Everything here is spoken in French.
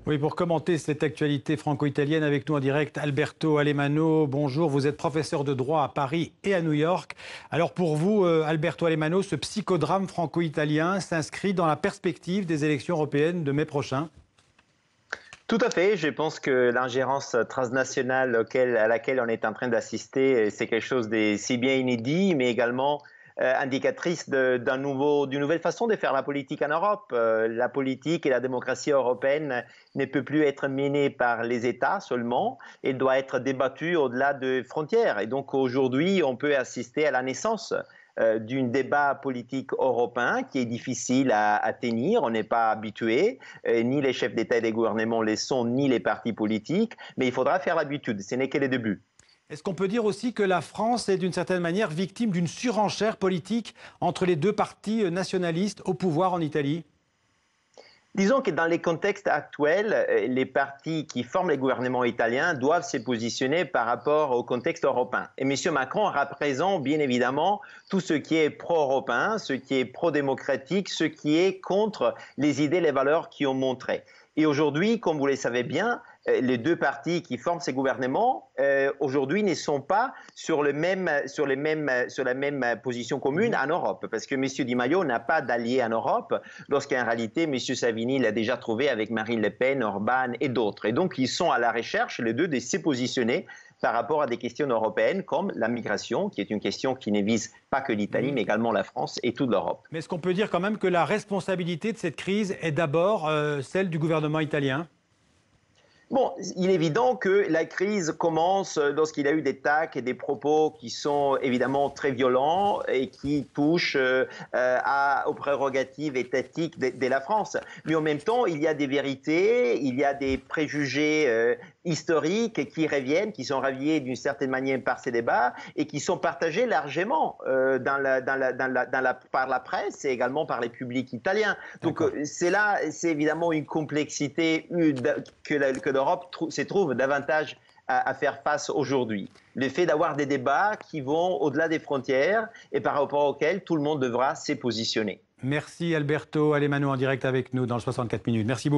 Oui, pour commenter cette actualité franco-italienne avec nous en direct, Alberto Alemanno, bonjour. Vous êtes professeur de droit à Paris et à New York. Alors pour vous, Alberto Alemanno, ce psychodrame franco-italien s'inscrit dans la perspective des élections européennes de mai prochain? Tout à fait. Je pense que l'ingérence transnationale à laquelle on est en train d'assister, c'est quelque chose de si bien inédit, mais également indicatrice d'une nouvelle façon de faire la politique en Europe. La politique et la démocratie européenne ne peut plus être menée par les États seulement, elle doit être débattue au-delà des frontières. Et donc aujourd'hui, on peut assister à la naissance d'un débat politique européen qui est difficile à tenir. On n'est pas habitué, ni les chefs d'État et des gouvernements le sont, ni les partis politiques, mais il faudra faire l'habitude, ce n'est que le début. Est-ce qu'on peut dire aussi que la France est d'une certaine manière victime d'une surenchère politique entre les deux partis nationalistes au pouvoir en Italie? Disons que dans les contextes actuels, les partis qui forment les gouvernements italiens doivent se positionner par rapport au contexte européen. Et M. Macron représente bien évidemment tout ce qui est pro-européen, ce qui est pro-démocratique, ce qui est contre les idées, les valeurs qui ont montré. Et aujourd'hui, comme vous le savez bien, les deux partis qui forment ces gouvernements aujourd'hui ne sont pas sur la même position commune en Europe, parce que M. Di Maio n'a pas d'allié en Europe, lorsqu'en réalité M. Salvini l'a déjà trouvé avec Marine Le Pen, Orban et d'autres. Et donc ils sont à la recherche, les deux, de se positionner par rapport à des questions européennes comme la migration, qui est une question qui ne vise pas que l'Italie, mais également la France et toute l'Europe. Mais est-ce qu'on peut dire quand même que la responsabilité de cette crise est d'abord celle du gouvernement italien? Bon, il est évident que la crise commence lorsqu'il y a eu des tacs et des propos qui sont évidemment très violents et qui touchent aux prérogatives étatiques de la France. Mais en même temps, il y a des vérités, il y a des préjugés historiques qui reviennent, qui sont ravivés d'une certaine manière par ces débats et qui sont partagés largement par la presse et également par les publics italiens. Donc c'est évidemment une complexité que l'Europe se trouve davantage à faire face aujourd'hui. Le fait d'avoir des débats qui vont au-delà des frontières et par rapport auxquels tout le monde devra se positionner. Merci Alberto Alemanno en direct avec nous dans le 64 minutes. Merci beaucoup.